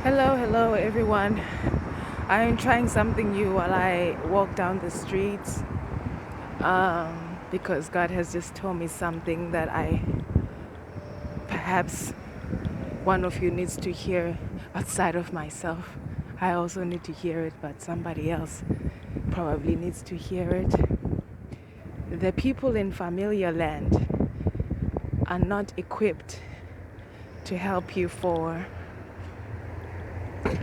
Hello everyone. I'm trying something new while I walk down the streets because God has just told me something that perhaps one of you needs to hear outside of myself. I also need to hear it, but somebody else probably needs to hear it. The people in familiar land are not equipped to help you for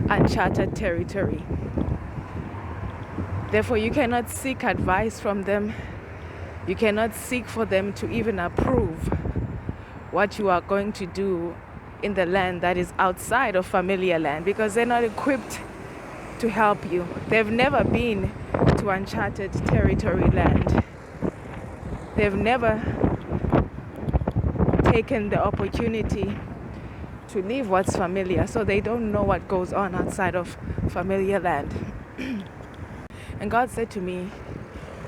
uncharted territory. Therefore, you cannot seek advice from them. You cannot seek for them to even approve what you are going to do in the land that is outside of familiar land, because they're not equipped to help you. They've never been to uncharted territory land. They've never taken the opportunity to leave what's familiar, so they don't know what goes on outside of familiar land. And God said to me,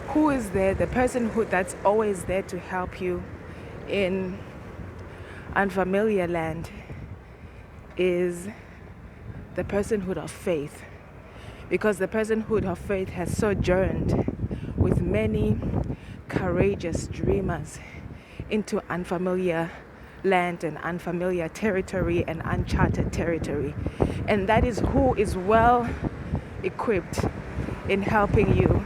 who is there, the person that's always there to help you in unfamiliar land is the personhood of faith. Because the personhood of faith has sojourned with many courageous dreamers into unfamiliar land and unfamiliar territory and uncharted territory. And that is who is well equipped in helping you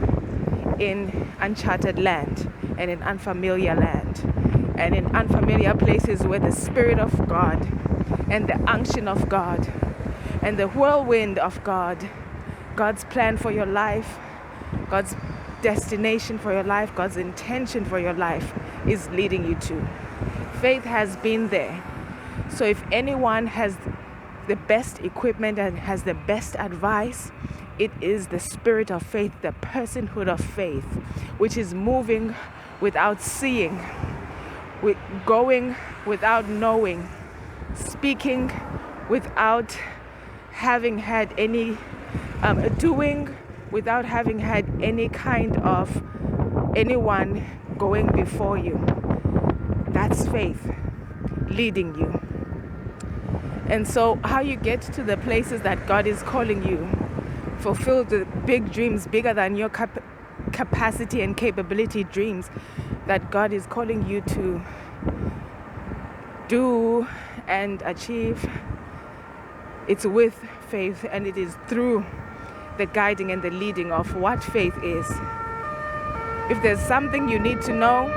in uncharted land and in unfamiliar land and in unfamiliar places where the Spirit of God and the unction of God and the whirlwind of God, God's plan for your life, God's destination for your life, God's intention for your life is leading you to. Faith has been there. So if anyone has the best equipment and has the best advice, it is the spirit of faith, the personhood of faith, which is moving without seeing, going without knowing, speaking without having had any, doing without having had any kind of anyone going before you. That's faith leading you. And so how you get to the places that God is calling you, fulfill the big dreams, bigger than your capacity and capability dreams that God is calling you to do and achieve, it's with faith, and it is through the guiding and the leading of what faith is. If there's something you need to know,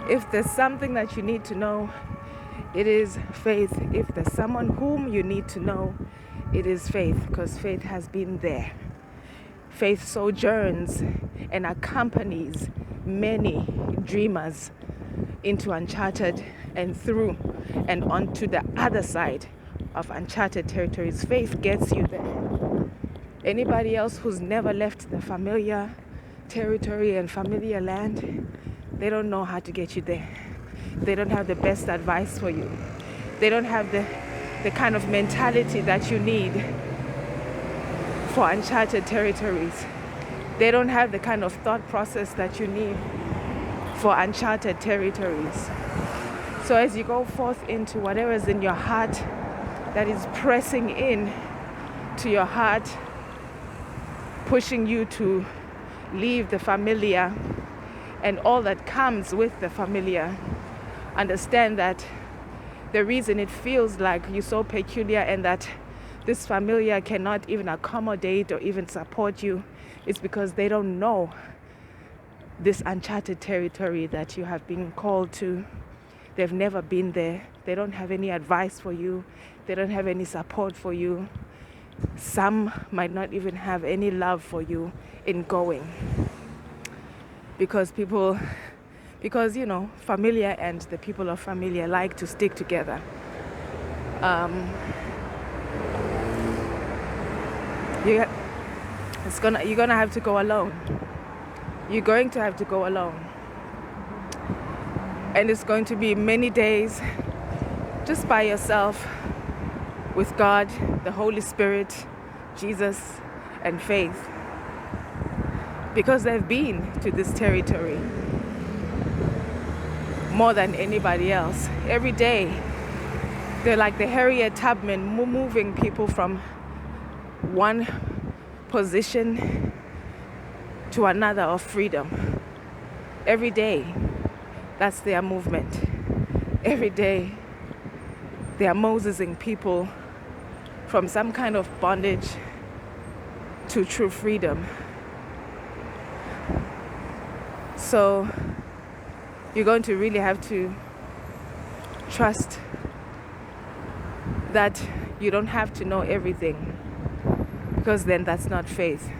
if there's something that you need to know, it is faith. If there's someone whom you need to know, it is faith, because faith has been there. Faith sojourns and accompanies many dreamers into uncharted and through and onto the other side of uncharted territories. Faith gets you there. Anybody else who's never left the familiar territory and familiar land, they don't know how to get you there. They don't have the best advice for you. They don't have the kind of mentality that you need for uncharted territories. They don't have the kind of thought process that you need for uncharted territories. So as you go forth into whatever is in your heart that is pressing in to your heart, pushing you to leave the familiar and all that comes with the familiar, understand that the reason it feels like you're so peculiar and that this familiar cannot even accommodate or even support you is because they don't know this uncharted territory that you have been called to. They've never been there. They don't have any advice for you. They don't have any support for you. Some might not even have any love for you in going. Because familiar and the people of familiar like to stick together. You're gonna have to go alone. You're going to have to go alone. And it's going to be many days just by yourself with God, the Holy Spirit, Jesus, and faith. Because they've been to this territory more than anybody else. Every day They're like the Harriet Tubman, moving people from one position to another of freedom. Every day, that's their movement. Every day, they are Mosesing people from some kind of bondage to true freedom. So you're going to really have to trust that you don't have to know everything, because then that's not faith.